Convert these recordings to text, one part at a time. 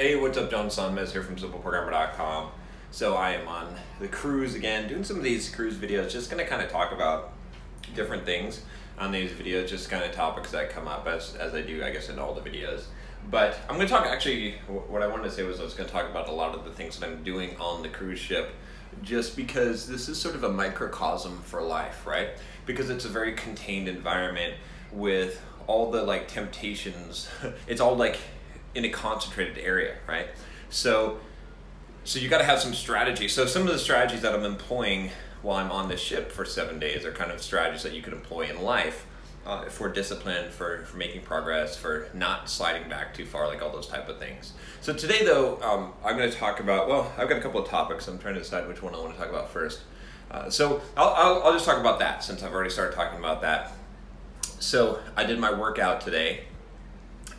Hey, what's up, John Sonmez here from SimpleProgrammer.com. So I am on the cruise again, doing some of these cruise videos, just going to kind of talk about different things on these videos, just kind of topics that come up as I do, I guess, in all the videos. But I'm going to talk, actually, what I wanted to say was I was going to talk about a lot of the things that I'm doing on the cruise ship, just because this is sort of a microcosm for life, right? Because it's a very contained environment with all the temptations. It's all in a concentrated area, right? So you got to have some strategy. So some of the strategies that I'm employing while I'm on this ship for 7 days are kind of strategies that you could employ in life for discipline, for making progress, for not sliding back too far, like all those type of things. So today though, I'm going to talk about, well, I've got a couple of topics. I'm trying to decide which one I want to talk about first. So I'll just talk about that since I've already started talking about that. So I did my workout today.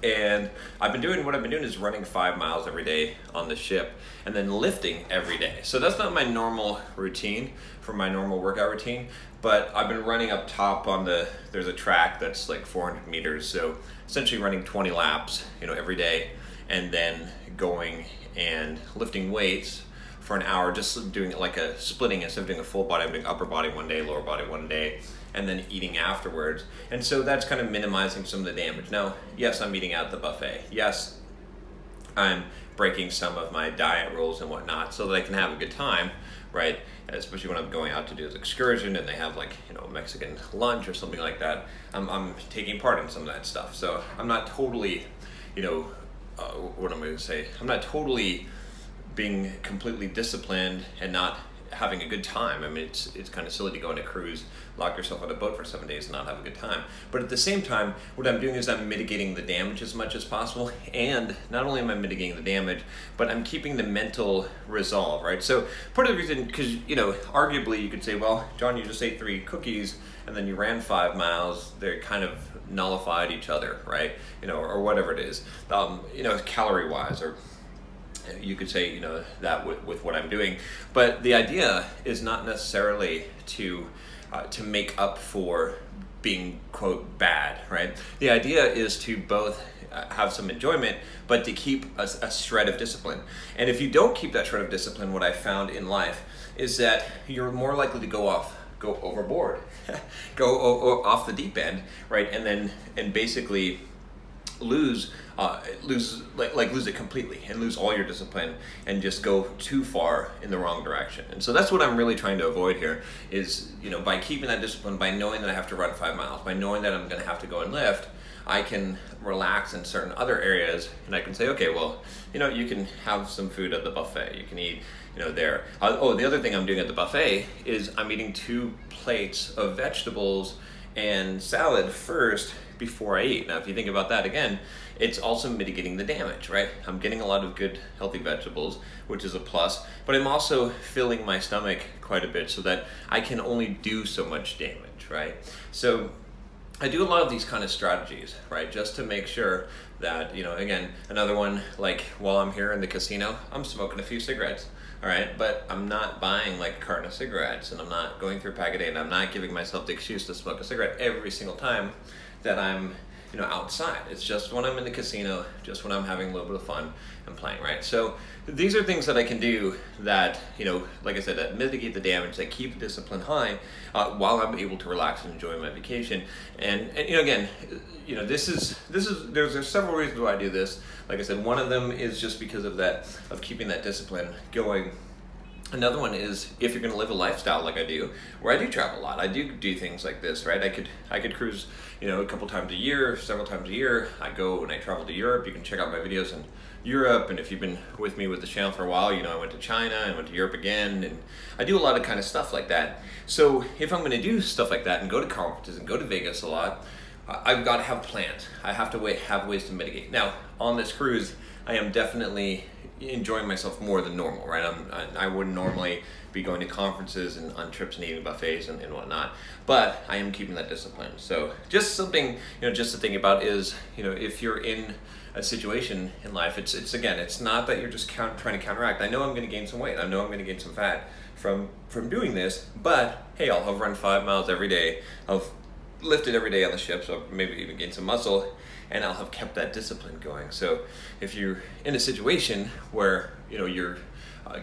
And what I've been doing is running 5 miles every day on the ship and then lifting every day. So that's not my normal routine for my normal workout routine, but I've been running up top on there's a track that's like 400 meters. So essentially running 20 laps, every day, and then going and lifting weights for an hour, just doing it like a splitting. Instead of doing a full body, I'm doing upper body one day, lower body one day, and then eating afterwards. And so that's kind of minimizing some of the damage. Now, yes, I'm eating out at the buffet. Yes, I'm breaking some of my diet rules and whatnot so that I can have a good time, right? Especially when I'm going out to do this excursion and they have Mexican lunch or something like that. I'm taking part in some of that stuff. So I'm not totally, what am I going to say? I'm not totally being completely disciplined and not having a good time. I mean, it's kind of silly to go on a cruise, lock yourself on a boat for 7 days and not have a good time. But at the same time, what I'm doing is I'm mitigating the damage as much as possible. And not only am I mitigating the damage, but I'm keeping the mental resolve, right? So part of the reason, because, arguably you could say, well, John, you just ate 3 cookies and then you ran 5 miles. They're kind of nullified each other, right? Or whatever it is, calorie-wise, or you could say, that with what I'm doing. But the idea is not necessarily to make up for being, quote, bad, right? The idea is to both have some enjoyment, but to keep a shred of discipline. And if you don't keep that shred of discipline, what I found in life is that you're more likely to go overboard, off the deep end, right? And basically lose it completely and lose all your discipline and just go too far in the wrong direction. And so that's what I'm really trying to avoid here is, by keeping that discipline, by knowing that I have to run 5 miles, by knowing that I'm going to have to go and lift, I can relax in certain other areas and I can say, okay, well, you can have some food at the buffet. You can eat, there. The other thing I'm doing at the buffet is I'm eating 2 plates of vegetables and salad first before I eat. Now, if you think about that again, it's also mitigating the damage, right? I'm getting a lot of good, healthy vegetables, which is a plus, but I'm also filling my stomach quite a bit so that I can only do so much damage, right? So I do a lot of these kind of strategies, right? Just to make sure that, again, another one, while I'm here in the casino, I'm smoking a few cigarettes. All right, but I'm not buying a carton of cigarettes and I'm not going through a pack a day and I'm not giving myself the excuse to smoke a cigarette every single time that I'm, outside. It's just when I'm in the casino, just when I'm having a little bit of fun and playing, right? So these are things that I can do that, like I said, that mitigate the damage, that keep discipline high while I'm able to relax and enjoy my vacation. And again, there's several reasons why I do this. Like I said, one of them is just because of keeping that discipline going. Another one is if you're going to live a lifestyle like I do, where I do travel a lot. I do things like this, right? I could cruise, a couple times a year, several times a year. I go and I travel to Europe. You can check out my videos in Europe. And if you've been with me with the channel for a while, I went to China and went to Europe again. And I do a lot of kind of stuff like that. So if I'm going to do stuff like that and go to conferences and go to Vegas a lot, I've got to have plans. I have to have ways to mitigate. Now, on this cruise, I am definitely enjoying myself more than normal, right? I wouldn't normally be going to conferences and on trips and eating buffets and whatnot, but I am keeping that discipline. So just something, just to think about is, if you're in a situation in life, it's not that you're just trying to counteract. I know I'm going to gain some weight. I know I'm going to gain some fat from doing this, but hey, I'll have run 5 miles every day. I've lifted every day on the ship, so maybe even gain some muscle. and I'll have kept that discipline going. So if you're in a situation where you're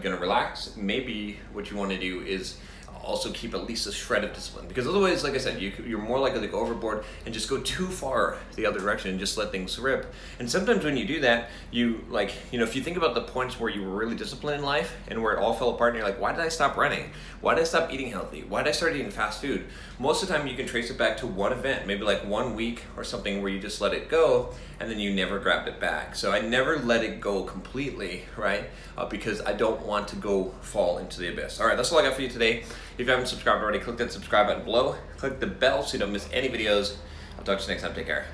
gonna relax, maybe what you want to do is also keep at least a shred of discipline, because otherwise, like I said, you're more likely to go overboard and just go too far the other direction and just let things rip. And sometimes when you do that, if you think about the points where you were really disciplined in life and where it all fell apart and you're like, why did I stop running? Why did I stop eating healthy? Why did I start eating fast food? Most of the time you can trace it back to one event, maybe like 1 week or something where you just let it go and then you never grabbed it back. So I never let it go completely, right? Because I don't want to go fall into the abyss. All right, that's all I got for you today. If you haven't subscribed already, click that subscribe button below. Click the bell so you don't miss any videos. I'll talk to you next time. Take care.